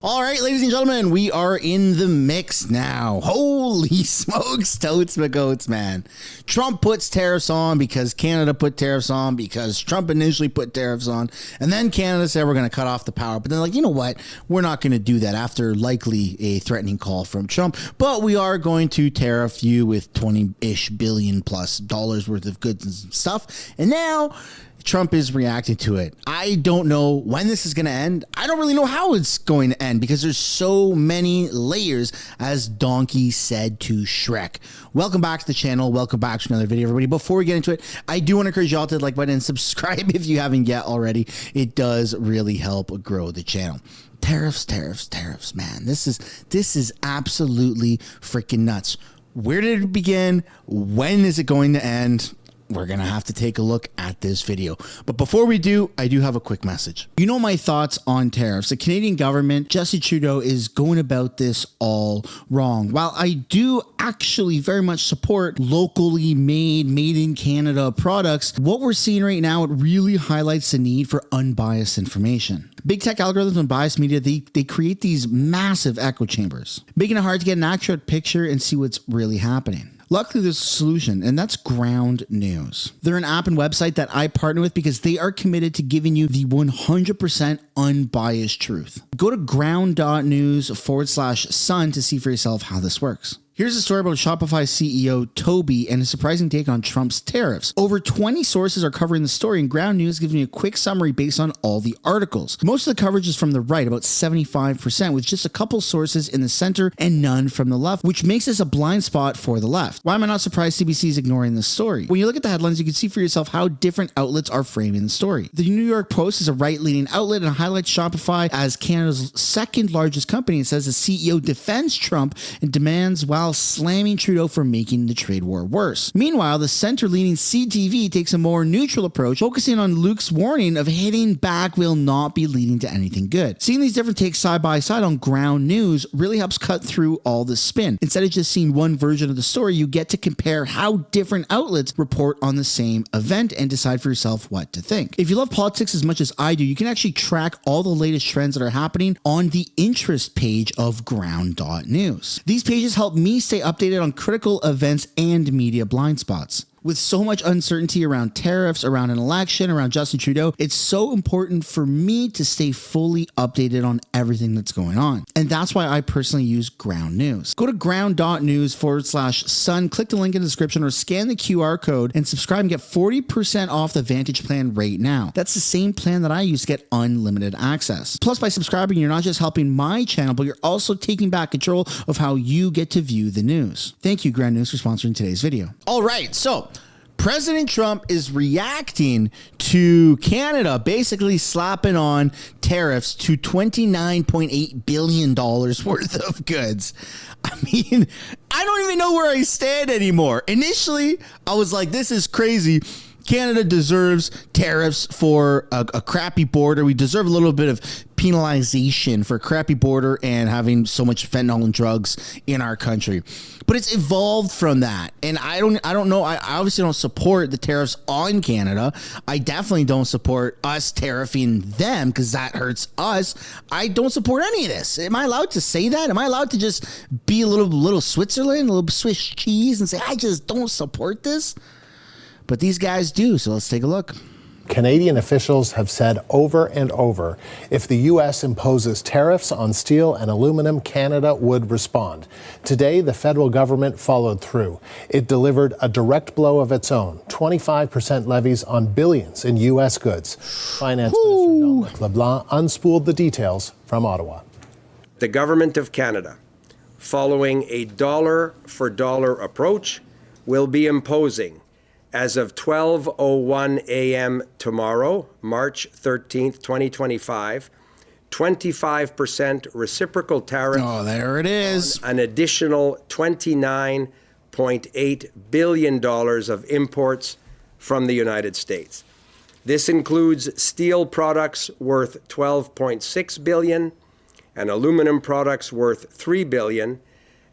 All right, ladies and gentlemen, we are in the mix now. Holy smokes, totes goats, man. Trump puts tariffs on because Canada put tariffs on because Trump initially put tariffs on. And then Canada said we're going to cut off the power. But they're like, you know what? We're not going to do that after likely a threatening call from Trump. But we are going to tariff you with 20-ish billion plus dollars worth of goods and stuff. And now Trump is reacting to it. I don't know when this is going to end. I don't really know how it's going to end because there's so many layers, as Donkey said to Shrek. Welcome back to the channel. Welcome back to another video, everybody. Before we get into it, I do want to encourage y'all to like button and subscribe if you haven't yet already. It does really help grow the channel. Tariffs, man. This is absolutely freaking nuts. Where did it begin? When is it going to end? We're going to have to take a look at this video. But before we do, I do have a quick message. You know my thoughts on tariffs. The Canadian government, Justin Trudeau, is going about this all wrong. While I do actually very much support locally made in Canada products, what we're seeing right now, it really highlights the need for unbiased information. Big tech algorithms and biased media, they create these massive echo chambers, making it hard to get an accurate picture and see what's really happening. Luckily, there's a solution, and that's Ground News. They're an app and website that I partner with because they are committed to giving you the 100% unbiased truth. Go to ground.news/sun to see for yourself how this works. Here's a story about Shopify CEO Toby and a surprising take on Trump's tariffs. Over 20 sources are covering the story, and Ground News gives me a quick summary based on all the articles. Most of the coverage is from the right, about 75%, with just a couple sources in the center and none from the left, which makes this a blind spot for the left. Why am I not surprised CBC is ignoring this story? When you look at the headlines, you can see for yourself how different outlets are framing the story. The New York Post is a right-leaning outlet and highlights Shopify as Canada's second largest company. It says the CEO defends Trump and demands while slamming Trudeau for making the trade war worse. Meanwhile, the center-leaning CTV takes a more neutral approach, focusing on Luke's warning of hitting back will not be leading to anything good. Seeing these different takes side by side on Ground News really helps cut through all the spin. Instead of just seeing one version of the story, you get to compare how different outlets report on the same event and decide for yourself what to think. If you love politics as much as I do, you can actually track all the latest trends that are happening on the interest page of ground.news. These pages help me stay updated on critical events and media blind spots. With so much uncertainty around tariffs, around an election, around Justin Trudeau, it's so important for me to stay fully updated on everything that's going on. And that's why I personally use Ground News. Go to ground.news/sun, click the link in the description or scan the QR code and subscribe and get 40% off the Vantage plan right now. That's the same plan that I use to get unlimited access. Plus, by subscribing, you're not just helping my channel, but you're also taking back control of how you get to view the news. Thank you, Ground News, for sponsoring today's video. All right, so President Trump is reacting to Canada basically slapping on tariffs to $29.8 billion worth of goods. I mean, I don't even know where I stand anymore. Initially, I was like, this is crazy. Canada deserves tariffs for a crappy border. We deserve a little bit of penalization for a crappy border and having so much fentanyl and drugs in our country. But it's evolved from that. And I don't know. I obviously don't support the tariffs on Canada. I definitely don't support us tariffing them because that hurts us. I don't support any of this. Am I allowed to say that? Am I allowed to just be a little Switzerland, a little Swiss cheese and say, I just don't support this? But these guys do, so let's take a look. Canadian officials have said over and over, if the U.S. imposes tariffs on steel and aluminum, Canada would respond. Today, the federal government followed through. It delivered a direct blow of its own, 25% levies on billions in U.S. goods. Finance Minister Dominic LeBlanc unspooled the details from Ottawa. The Government of Canada, following a dollar-for-dollar approach, will be imposing, as of 12:01 a.m. tomorrow, March 13th, 2025, 25% reciprocal tariff. Oh, there it is. An additional $29.8 billion of imports from the United States. This includes steel products worth $12.6 billion and aluminum products worth $3 billion,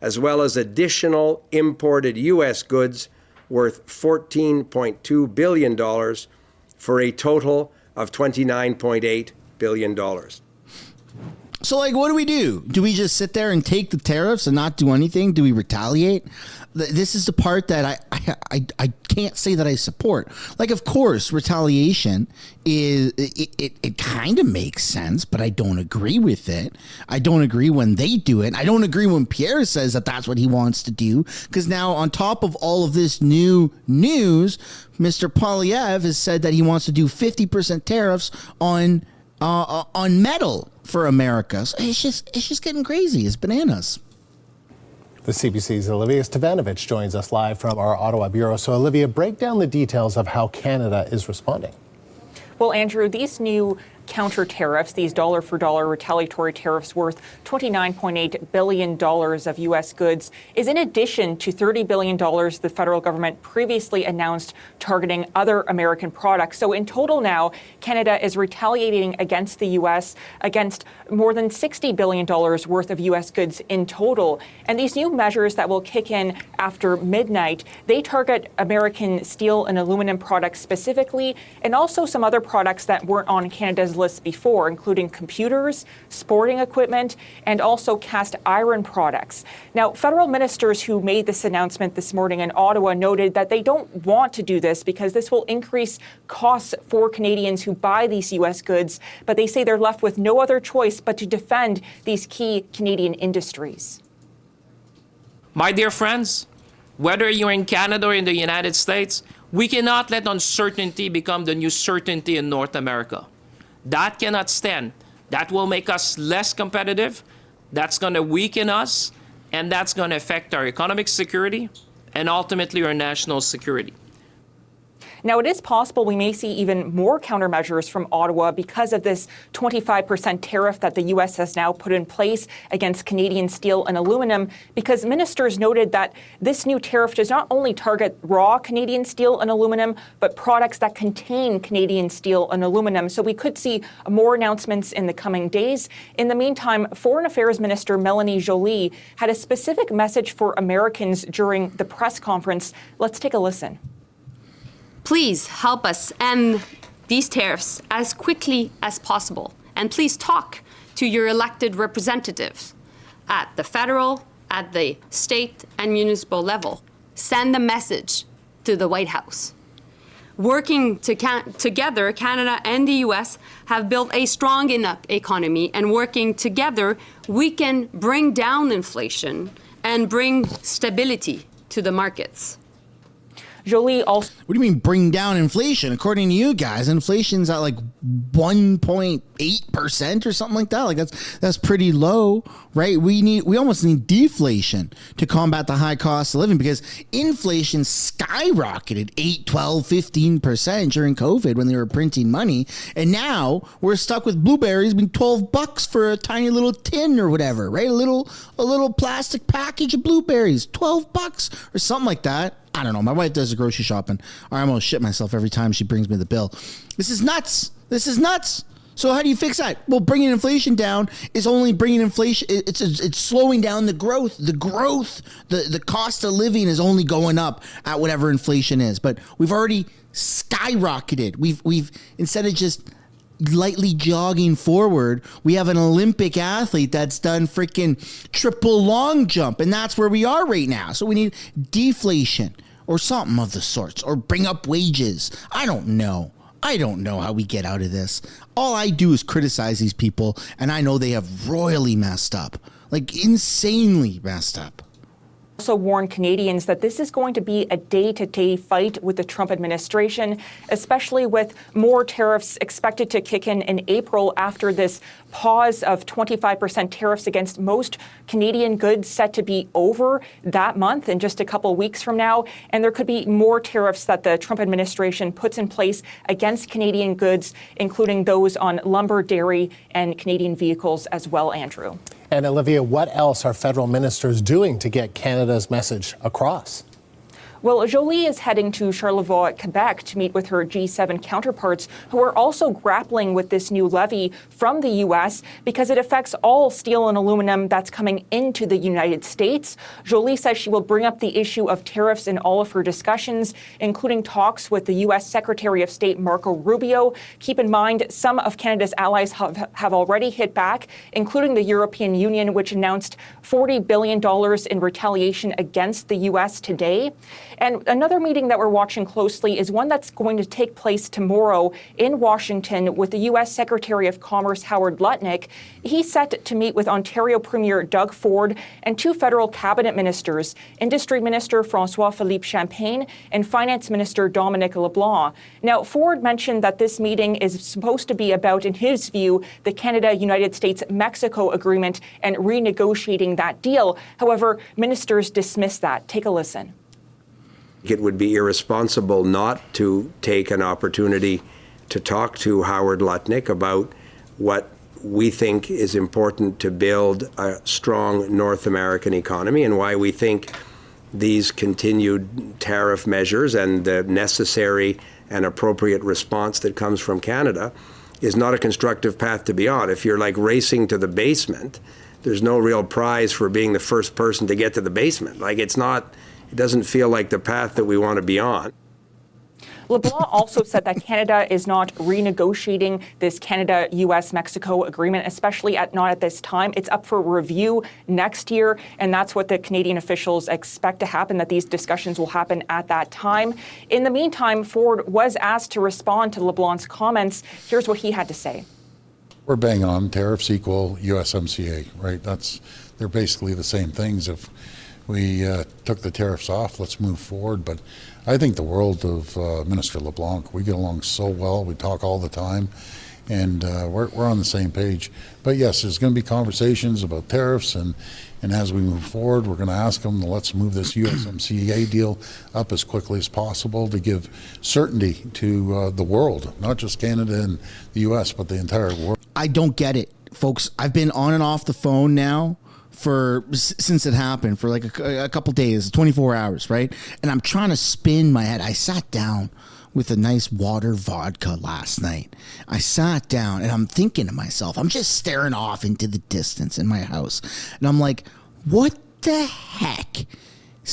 as well as additional imported U.S. goods worth $14.2 billion for a total of $29.8 billion. So, like, what do? Do we just sit there and take the tariffs and not do anything? Do we retaliate? This is the part that I can't say that I support. Like, of course, retaliation is it kind of makes sense, but I don't agree with it. I don't agree when they do it. I don't agree when Pierre says that that's what he wants to do. Because now, on top of all of this new news, Mr. Poilievre has said that he wants to do 50% tariffs on metal for America. So it's just getting crazy. It's bananas. The CBC's Olivia Stevanovich joins us live from our Ottawa bureau. So, Olivia, break down the details of how Canada is responding. Well, Andrew, these new counter tariffs, these dollar for dollar retaliatory tariffs worth $29.8 billion of U.S. goods, is in addition to $30 billion the federal government previously announced targeting other American products. So in total now, Canada is retaliating against the U.S. against more than $60 billion worth of U.S. goods in total. And these new measures that will kick in after midnight, they target American steel and aluminum products specifically, and also some other products that weren't on Canada's list before, including computers, sporting equipment, and also cast iron products. Now, federal ministers who made this announcement this morning in Ottawa noted that they don't want to do this because this will increase costs for Canadians who buy these U.S. goods, but they say they're left with no other choice but to defend these key Canadian industries. My dear friends, whether you're in Canada or in the United States, we cannot let uncertainty become the new certainty in North America. That cannot stand. That will make us less competitive. That's going to weaken us, and that's going to affect our economic security and ultimately our national security. Now, it is possible we may see even more countermeasures from Ottawa because of this 25% tariff that the U.S. has now put in place against Canadian steel and aluminum, because ministers noted that this new tariff does not only target raw Canadian steel and aluminum, but products that contain Canadian steel and aluminum. So we could see more announcements in the coming days. In the meantime, Foreign Affairs Minister Melanie Joly had a specific message for Americans during the press conference. Let's take a listen. Please help us end these tariffs as quickly as possible. And please talk to your elected representatives at the federal, at the state and municipal level. Send a message to the White House. Working together, Canada and the U.S. have built a strong enough economy, and working together, we can bring down inflation and bring stability to the markets. Joly also. What do you mean bring down inflation? According to you guys, inflation's at like 1.8% or something like that. Like that's pretty low, right? We almost need deflation to combat the high cost of living, because inflation skyrocketed 8, 12, 15% during COVID when they were printing money. And now we're stuck with blueberries being $12 for a tiny little tin or whatever, right? A little plastic package of blueberries, $12 or something like that. I don't know. My wife does the grocery shopping. I almost shit myself every time she brings me the bill. This is nuts. So how do you fix that? Well, bringing inflation down is only bringing inflation. It's slowing down the growth. The cost of living is only going up at whatever inflation is. But we've already skyrocketed. We've instead of just lightly jogging forward, we have an Olympic athlete that's done freaking triple long jump, and that's where we are right now. So we need deflation or something of the sorts, or bring up wages. I don't know how we get out of this. All I do is criticize these people, and I know they have royally messed up, like insanely messed up. Also warned Canadians that this is going to be a day-to-day fight with the Trump administration, especially with more tariffs expected to kick in April after this pause of 25% tariffs against most Canadian goods set to be over that month in just a couple weeks from now. And there could be more tariffs that the Trump administration puts in place against Canadian goods, including those on lumber, dairy, and Canadian vehicles as well, Andrew. And Olivia, what else are federal ministers doing to get Canada's message across? Well, Jolie is heading to Charlevoix, Quebec to meet with her G7 counterparts who are also grappling with this new levy from the U.S. because it affects all steel and aluminum that's coming into the United States. Jolie says she will bring up the issue of tariffs in all of her discussions, including talks with the U.S. Secretary of State Marco Rubio. Keep in mind, some of Canada's allies have already hit back, including the European Union, which announced $40 billion in retaliation against the U.S. today. And another meeting that we're watching closely is one that's going to take place tomorrow in Washington with the U.S. Secretary of Commerce Howard Lutnick. He's set to meet with Ontario Premier Doug Ford and two federal cabinet ministers, Industry Minister François-Philippe Champagne and Finance Minister Dominic LeBlanc. Now, Ford mentioned that this meeting is supposed to be about, in his view, the Canada-United States-Mexico agreement and renegotiating that deal. However, ministers dismissed that. Take a listen. It would be irresponsible not to take an opportunity to talk to Howard Lutnick about what we think is important to build a strong North American economy and why we think these continued tariff measures and the necessary and appropriate response that comes from Canada is not a constructive path to be on. If you're like racing to the basement, there's no real prize for being the first person to get to the basement. Like it doesn't feel like the path that we want to be on. LeBlanc also said that Canada is not renegotiating this Canada-US-Mexico agreement, especially not at this time. It's up for review next year, and that's what the Canadian officials expect to happen, that these discussions will happen at that time. In the meantime, Ford was asked to respond to LeBlanc's comments. Here's what he had to say. We're banging on tariffs equal USMCA, right? They're basically the same things. If we took the tariffs off, let's move forward. But I think the world of Minister LeBlanc, we get along so well. We talk all the time, and we're on the same page. But yes, there's going to be conversations about tariffs, and as we move forward, we're going to ask them to let's move this USMCA deal up as quickly as possible to give certainty to the world, not just Canada and the U.S., but the entire world. I don't get it, folks. I've been on and off the phone now since it happened for like a couple days, 24 hours, right? And I'm trying to spin my head. I sat down with a nice water vodka last night. I sat down and I'm thinking to myself, I'm just staring off into the distance in my house. And I'm like, what the heck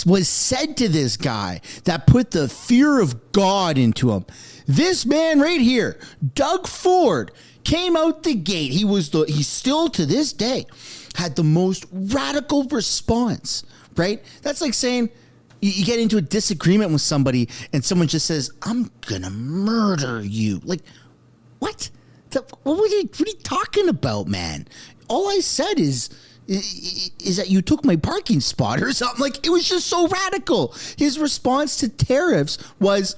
was said to this guy that put the fear of God into him? This man right here, Doug Ford, came out the gate. He's still to this day had the most radical response, right? That's like saying you get into a disagreement with somebody and someone just says, I'm gonna murder you. Like, what? What are you talking about, man? All I said is that you took my parking spot or something. Like, it was just so radical. His response to tariffs was,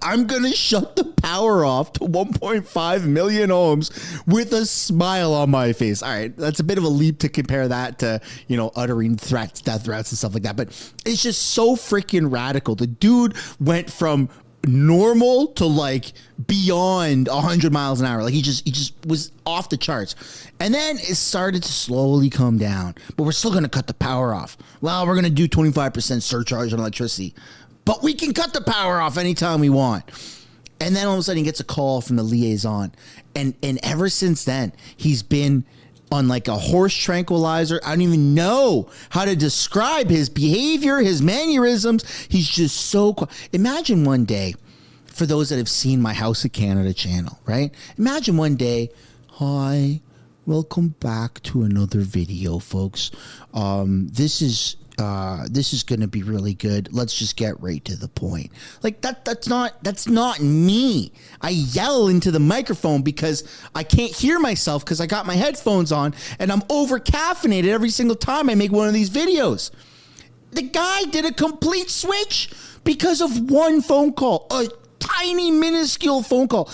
I'm going to shut the power off to 1.5 million homes with a smile on my face. All right, that's a bit of a leap to compare that to, uttering threats, death threats and stuff like that. But it's just so freaking radical. The dude went from normal to like beyond 100 miles an hour. Like he just was off the charts. And then it started to slowly come down. But we're still going to cut the power off. Well, we're going to do 25% surcharge on electricity. But we can cut the power off anytime we want. And then all of a sudden he gets a call from the liaison. And ever since then, he's been on like a horse tranquilizer. I don't even know how to describe his behavior, his mannerisms. He's just so quiet. Imagine one day, for those that have seen my House of Canada channel, right? Imagine one day, hi, welcome back to another video, folks. This is going to be really good. Let's just get right to the point. Like that's not me. I yell into the microphone because I can't hear myself because I got my headphones on and I'm over caffeinated every single time I make one of these videos. The guy did a complete switch because of one phone call, a tiny minuscule phone call.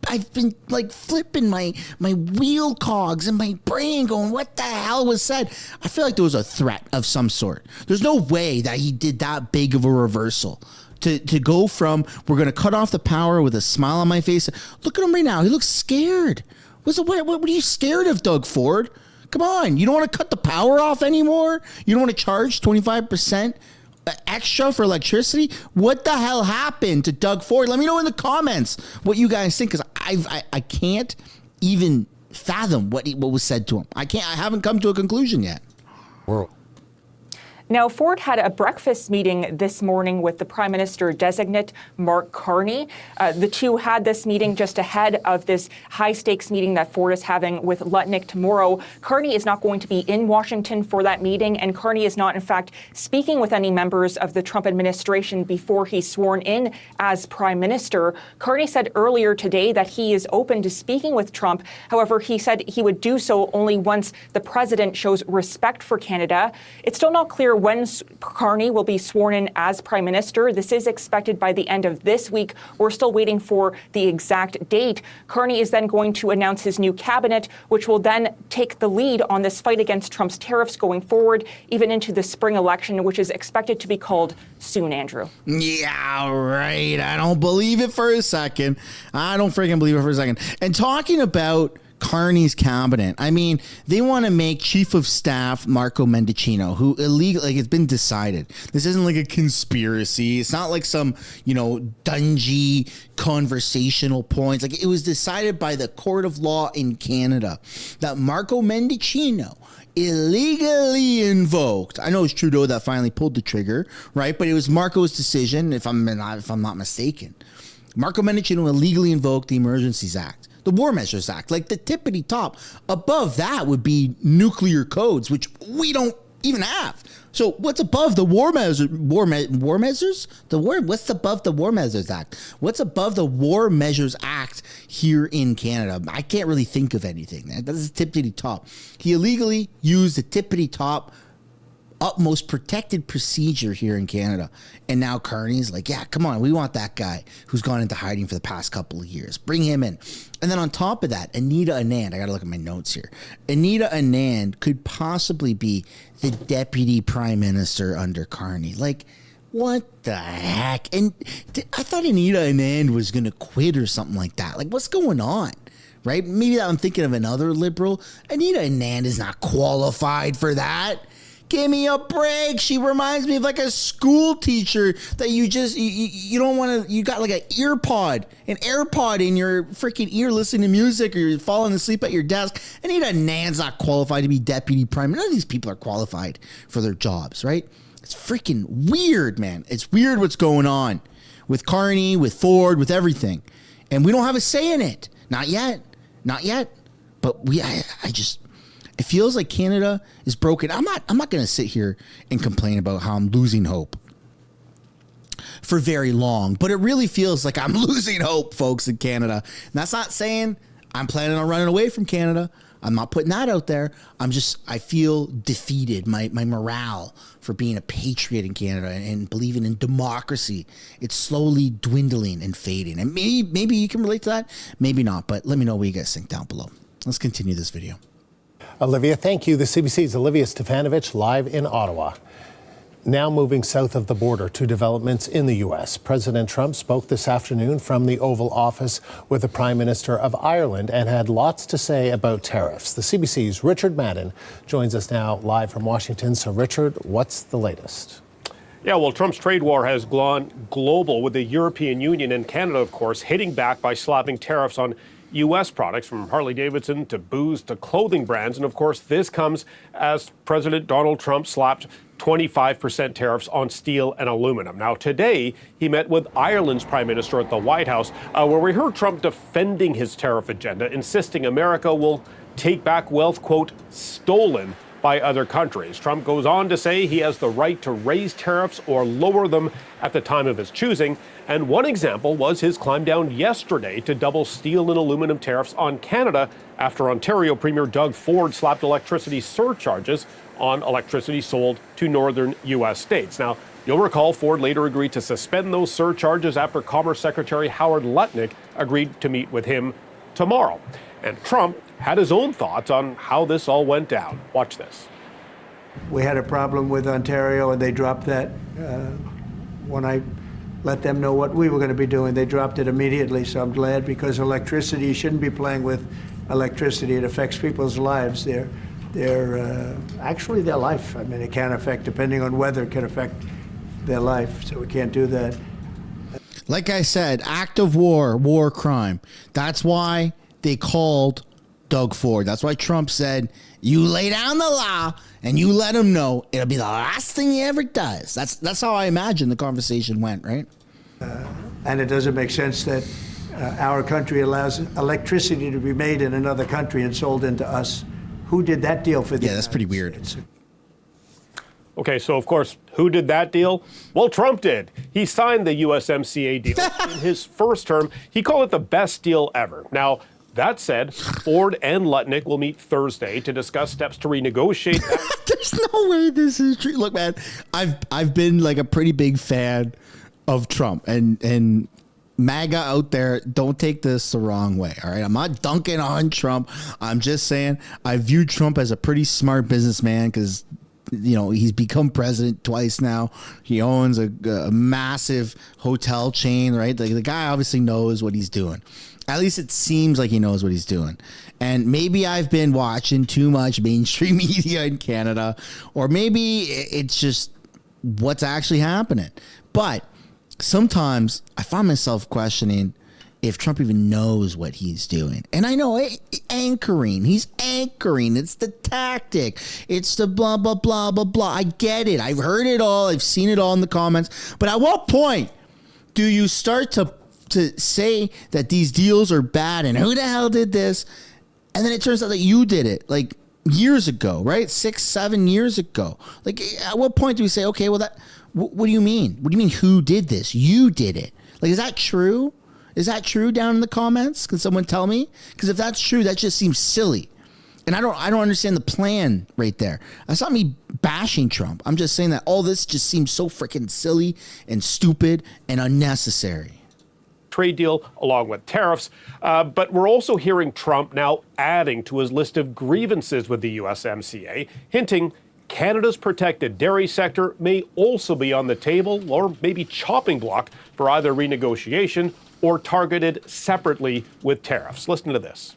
I've been like flipping my wheel cogs and my brain going, what the hell was said? I feel like there was a threat of some sort. There's no way that he did that big of a reversal to go from, we're going to cut off the power with a smile on my face. Look at him right now. He looks scared. What are you scared of, Doug Ford? Come on. You don't want to cut the power off anymore? You don't want to charge 25% extra for electricity? What the hell happened to Doug Ford? Let me know in the comments what you guys think, because I can't even fathom what was said to him. I haven't come to a conclusion yet. World. Now, Ford had a breakfast meeting this morning with the Prime Minister-designate, Mark Carney. The two had this meeting just ahead of this high-stakes meeting that Ford is having with Lutnick tomorrow. Carney is not going to be in Washington for that meeting, and Carney is not, in fact, speaking with any members of the Trump administration before he's sworn in as Prime Minister. Carney said earlier today that he is open to speaking with Trump. However, he said he would do so only once the president shows respect for Canada. It's still not clear when Carney will be sworn in as Prime Minister. This is expected by the end of this week. We're still waiting for the exact date. Carney is then going to announce his new cabinet, which will then take the lead on this fight against Trump's tariffs going forward, even into the spring election, which is expected to be called soon, Andrew. Yeah, right. I don't believe it for a second. I don't freaking believe it for a second. And talking about Carney's cabinet, I mean, they want to make Chief of Staff Marco Mendicino, who illegally, like, it's been decided. This isn't like a conspiracy. It's not like some, dungy conversational points. Like, it was decided by the court of law in Canada that Marco Mendicino illegally invoked. I know it's Trudeau that finally pulled the trigger, right? But it was Marco's decision, if I'm not mistaken. Marco Mendicino illegally invoked the Emergencies Act, the War Measures Act, like the tippity top. Above that would be nuclear codes, which we don't even have. So what's above the war measures? What's above the War Measures Act? What's above the War Measures Act here in Canada? I can't really think of anything. That's the tippity top. He illegally used the tippity top utmost protected procedure here in Canada. And now Carney's like, yeah, come on, we want that guy who's gone into hiding for the past couple of years. Bring him in. And then on top of that, Anita Anand, I got to look at my notes here. Anita Anand could possibly be the deputy prime minister under Carney. Like, what the heck? And I thought Anita Anand was going to quit or something like that. Like, what's going on? Right? Maybe I'm thinking of another liberal. Anita Anand is not qualified for that. Give me a break. She reminds me of like a school teacher that you don't want to, you got like an AirPod in your freaking ear listening to music, or you're falling asleep at your desk. Anita Anand's not qualified to be deputy prime. None of these people are qualified for their jobs, right? It's freaking weird, man. It's weird what's going on with Carney, with Ford, with everything. And we don't have a say in it. Not yet. But it feels like Canada is broken. I'm not going to sit here and complain about how I'm losing hope for very long, but it really feels like I'm losing hope, folks, in Canada. And that's not saying I'm planning on running away from Canada. I'm not putting that out there. I feel defeated. My morale for being a patriot in Canada and believing in democracy, it's slowly dwindling and fading. And maybe you can relate to that. Maybe not, but let me know what you guys think down below. Let's continue this video. Olivia, thank you. The CBC's Olivia Stefanovich live in Ottawa. Now moving south of the border to developments in the U.S. President Trump spoke this afternoon from the Oval Office with the Prime Minister of Ireland and had lots to say about tariffs. The CBC's Richard Madden joins us now live from Washington. So, Richard, what's the latest? Yeah, well, Trump's trade war has gone global, with the European Union and Canada, of course, hitting back by slapping tariffs on U.S. products, from Harley-Davidson to booze to clothing brands. And of course, this comes as President Donald Trump slapped 25% tariffs on steel and aluminum. Now, today, he met with Ireland's Prime Minister at the White House, where we heard Trump defending his tariff agenda, insisting America will take back wealth, quote, stolen by other countries. Trump goes on to say he has the right to raise tariffs or lower them at the time of his choosing. And one example was his climb down yesterday to double steel and aluminum tariffs on Canada after Ontario Premier Doug Ford slapped electricity surcharges on electricity sold to northern U.S. states. Now, you'll recall Ford later agreed to suspend those surcharges after Commerce Secretary Howard Lutnick agreed to meet with him tomorrow. And Trump had his own thoughts on how this all went down. Watch this. We had a problem with Ontario, and they dropped that when I let them know what we were going to be doing. They dropped it immediately, so I'm glad, because electricity, you shouldn't be playing with electricity. It affects people's lives. Actually their life. I mean, it can affect, depending on weather, it can affect their life. So we can't do that. Like I said, act of war crime. That's why they called Doug Ford. That's why Trump said, you lay down the law and you let him know it'll be the last thing he ever does. That's how I imagine the conversation went, right? And it doesn't make sense that our country allows electricity to be made in another country and sold into us. Who did that deal for the Yeah, that's pretty weird. States? Okay, so of course, who did that deal? Well, Trump did. He signed the USMCA deal in his first term. He called it the best deal ever. Now, that said, Ford and Lutnick will meet Thursday to discuss steps to renegotiate that. There's no way this is true. Look, man, I've been like a pretty big fan of Trump, and MAGA out there, don't take this the wrong way. All right, I'm not dunking on Trump. I'm just saying I view Trump as a pretty smart businessman because, you know, he's become president twice now. He owns a massive hotel chain, right? Like, the guy obviously knows what he's doing. At least it seems like he knows what he's doing. And maybe I've been watching too much mainstream media in Canada, or maybe it's just what's actually happening. But sometimes I find myself questioning if Trump even knows what he's doing. And I know anchoring. He's anchoring. It's the tactic. It's the blah, blah, blah, blah, blah. I get it. I've heard it all. I've seen it all in the comments. But at what point do you start to say that these deals are bad and who the hell did this? And then it turns out that you did it like years ago, right? 6-7 years ago. Like, at what point do we say, okay, well, what do you mean? What do you mean who did this? You did it. Like, is that true? Is that true down in the comments? Can someone tell me? Because if that's true, that just seems silly. And I don't understand the plan right there. That's not me bashing Trump. I'm just saying that all this just seems so freaking silly and stupid and unnecessary. Trade deal along with tariffs. But we're also hearing Trump now adding to his list of grievances with the USMCA, hinting Canada's protected dairy sector may also be on the table, or maybe chopping block for either renegotiation or targeted separately with tariffs. Listen to this.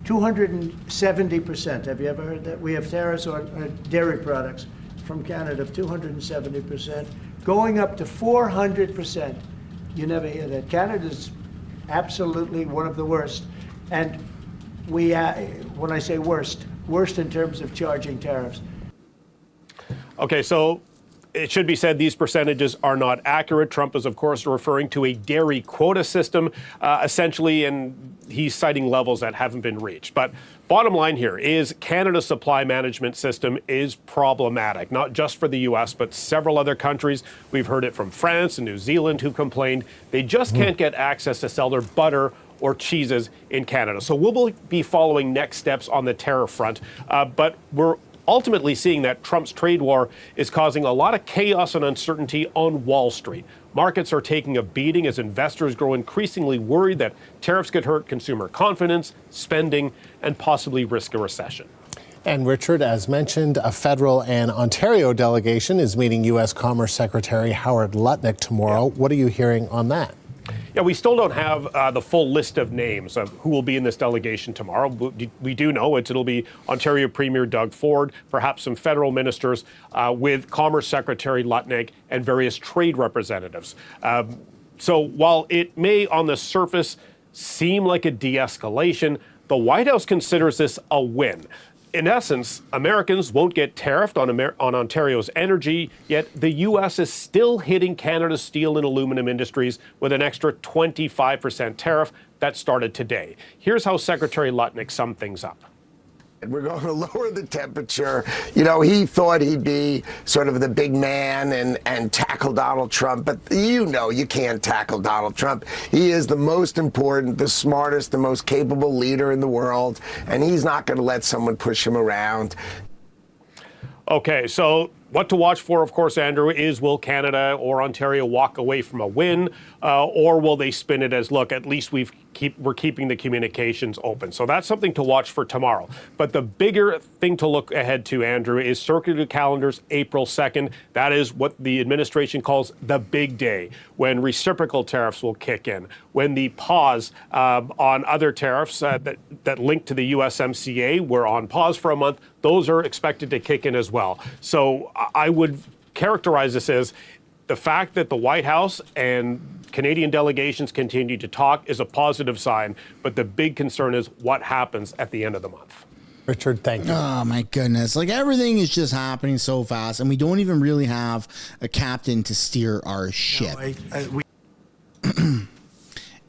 270%. Have you ever heard that? We have tariffs on dairy products from Canada of 270%, going up to 400%. You never hear that. Canada's absolutely one of the worst. And we, when I say worst in terms of charging tariffs. Okay, so it should be said these percentages are not accurate. Trump is, of course, referring to a dairy quota system, essentially, and he's citing levels that haven't been reached. But bottom line here is Canada's supply management system is problematic, not just for the U.S., but several other countries. We've heard it from France and New Zealand who complained they just can't get access to sell their butter or cheeses in Canada. So we'll be following next steps on the tariff front, but we're ultimately seeing that Trump's trade war is causing a lot of chaos and uncertainty on Wall Street. Markets are taking a beating as investors grow increasingly worried that tariffs could hurt consumer confidence, spending, and possibly risk a recession. And Richard, as mentioned, a federal and Ontario delegation is meeting U.S. Commerce Secretary Howard Lutnick tomorrow. What are you hearing on that? Yeah, we still don't have the full list of names of who will be in this delegation tomorrow. We do know it'll be Ontario Premier Doug Ford, perhaps some federal ministers, with Commerce Secretary Lutnick and various trade representatives. So while it may on the surface seem like a de-escalation, the White House considers this a win. In essence, Americans won't get tariffed on Ontario's energy, yet the U.S. is still hitting Canada's steel and aluminum industries with an extra 25% tariff that started today. Here's how Secretary Lutnick summed things up. We're going to lower the temperature. You know, he thought he'd be sort of the big man and tackle Donald Trump, but you know you can't tackle Donald Trump. He is the most important, the smartest, the most capable leader in the world, and he's not going to let someone push him around. Okay, so what to watch for, of course, Andrew, is will Canada or Ontario walk away from a win, or will they spin it as, look, at least we're keeping the communications open. So that's something to watch for tomorrow. But the bigger thing to look ahead to, Andrew, is circular calendars April 2nd. That is what the administration calls the big day, when reciprocal tariffs will kick in, when the pause on other tariffs that link to the USMCA were on pause for a month. Those are expected to kick in as well. So I would characterize this as The fact that the White House and Canadian delegations continue to talk is a positive sign, but the big concern is what happens at the end of the month. Richard, thank you. Oh my goodness. Like everything is just happening so fast and we don't even really have a captain to steer our ship.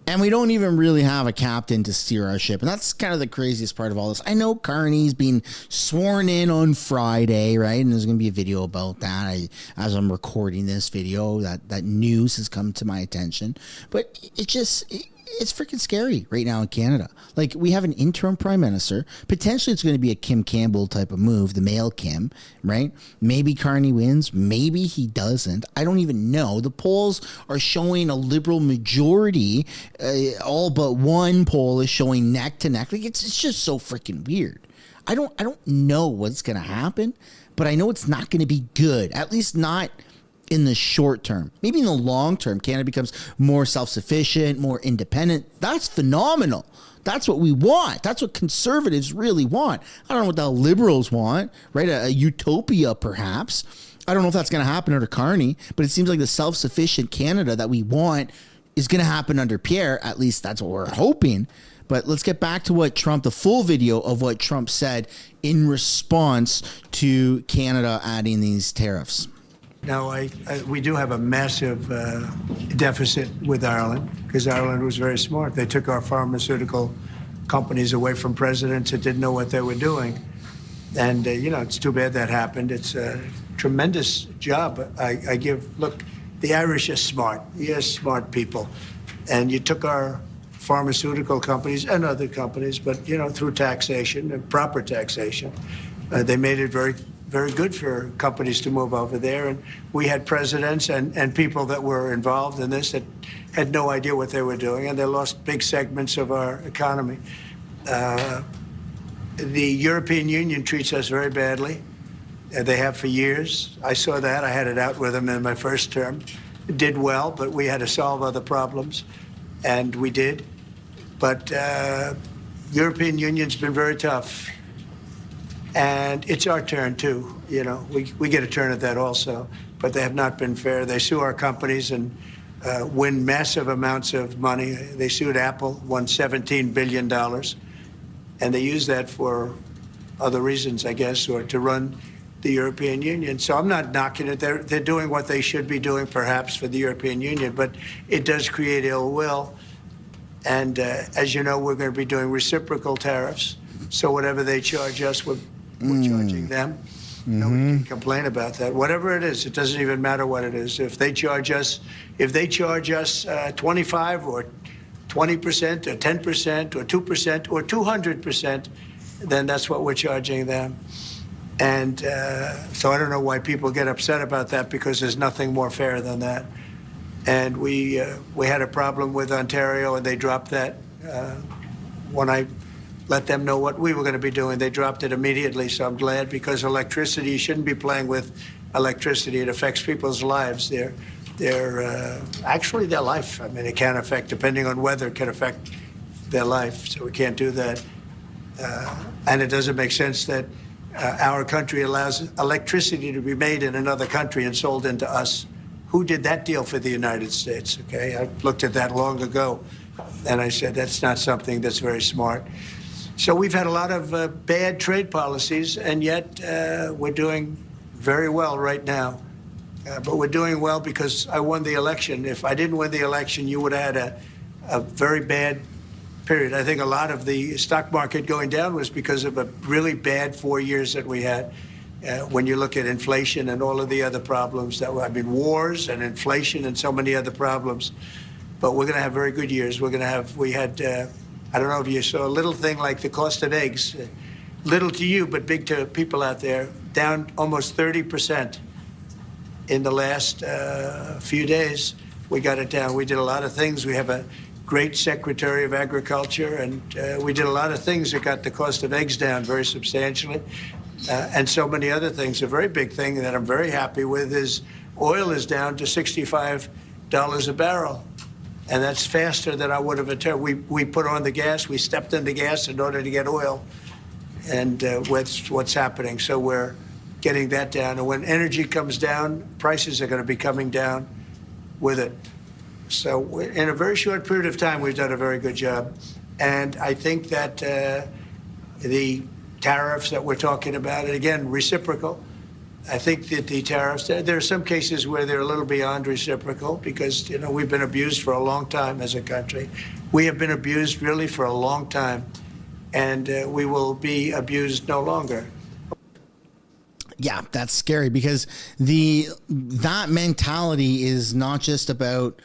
And we don't even really have a captain to steer our ship. And that's kind of the craziest part of all this. I know Carney's being sworn in on Friday, right? And there's going to be a video about that. As I'm recording this video, that news has come to my attention. But it's freaking scary right now in Canada. Like, we have an interim prime minister. Potentially it's going to be a Kim Campbell type of move, the male Kim, right? Maybe Carney wins. Maybe he doesn't. I don't even know. The polls are showing a Liberal majority. All but one poll is showing neck to neck. Like, it's just so freaking weird. I don't know what's going to happen, but I know it's not going to be good. At least not in the short term. Maybe in the long term, Canada becomes more self-sufficient, more independent. That's phenomenal. That's what we want. That's what conservatives really want. I don't know what the Liberals want, right? A utopia, perhaps. I don't know if that's going to happen under Carney, but it seems like the self-sufficient Canada that we want is going to happen under Pierre. At least that's what we're hoping. But let's get back to what Trump, the full video of what Trump said in response to Canada adding these tariffs. Now, we do have a massive deficit with Ireland because Ireland was very smart. They took our pharmaceutical companies away from presidents that didn't know what they were doing. And, it's too bad that happened. It's a tremendous job. Look, the Irish are smart. Yes, smart people. And you took our pharmaceutical companies and other companies, but, through taxation and proper taxation, they made it very good for companies to move over there. And we had presidents and people that were involved in this that had no idea what they were doing, and they lost big segments of our economy. The European Union treats us very badly. They have for years. I saw that. I had it out with them in my first term. Did well, but we had to solve other problems, and we did. But European Union's been very tough. And it's our turn, too. We get a turn at that also. But they have not been fair. They sue our companies and win massive amounts of money. They sued Apple, won $17 billion. And they use that for other reasons, I guess, or to run the European Union. So I'm not knocking it. They're doing what they should be doing, perhaps, for the European Union. But it does create ill will. And as you know, we're going to be doing reciprocal tariffs. So whatever they charge us, we're charging them. Nobody can complain about that. Whatever it is, it doesn't even matter what it is. If they charge us 25 or 20% or 10% or 2% or 200%, then that's what we're charging them. And so I don't know why people get upset about that, because there's nothing more fair than that. And we had a problem with Ontario, and they dropped that when I let them know what we were going to be doing. They dropped it immediately, so I'm glad, because electricity, you shouldn't be playing with electricity. It affects people's lives. Actually their life. I mean, it can affect, depending on weather, it can affect their life, so we can't do that. And it doesn't make sense that our country allows electricity to be made in another country and sold into us. Who did that deal for the United States? Okay, I looked at that long ago, and I said that's not something that's very smart. So we've had a lot of bad trade policies, and yet we're doing very well right now. But we're doing well because I won the election. If I didn't win the election, you would have had a very bad period. I think a lot of the stock market going down was because of a really bad 4 years that we had. When you look at inflation and all of the other problems wars and inflation and so many other problems. But we're going to have very good years. We had, I don't know if you saw a little thing like the cost of eggs, little to you, but big to people out there, down almost 30% in the last few days. We got it down. We did a lot of things. We have a great Secretary of Agriculture, and we did a lot of things that got the cost of eggs down very substantially. And so many other things. A very big thing that I'm very happy with is oil is down to $65 a barrel. And that's faster than I would have attempted. We put on the gas. We stepped in the gas in order to get oil. And what's happening. So we're getting that down. And when energy comes down, prices are going to be coming down with it. So in a very short period of time, we've done a very good job. And I think that the tariffs that we're talking about, and again, reciprocal, I think that the tariffs, there are some cases where they're a little beyond reciprocal because, you know, we've been abused for a long time as a country. We have been abused really for a long time, and we will be abused no longer. Yeah, that's scary because that mentality is not just about,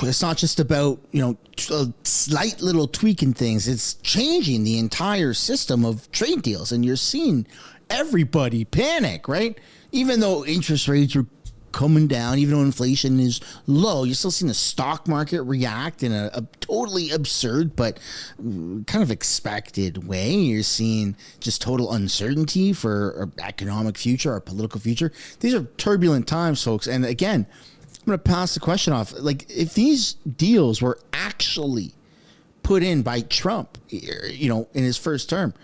it's not just about, you know, a slight little tweaking things. It's changing the entire system of trade deals, and you're seeing everybody panic, right? Even though interest rates are coming down, even though inflation is low, you're still seeing the stock market react in a totally absurd but kind of expected way. You're seeing just total uncertainty for our economic future, our political future. These are turbulent times, folks. And again, I'm going to pass the question off. Like, if these deals were actually put in by Trump, you know, in his first term,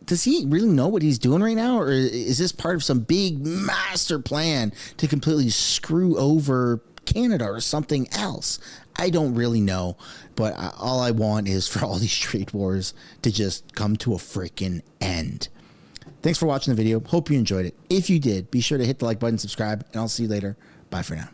does he really know what he's doing right now? Or is this part of some big master plan to completely screw over Canada or something else? I don't really know. But all I want is for all these trade wars to just come to a freaking end. Thanks for watching the video. Hope you enjoyed it. If you did, be sure to hit the like button, subscribe, and I'll see you later. Bye for now.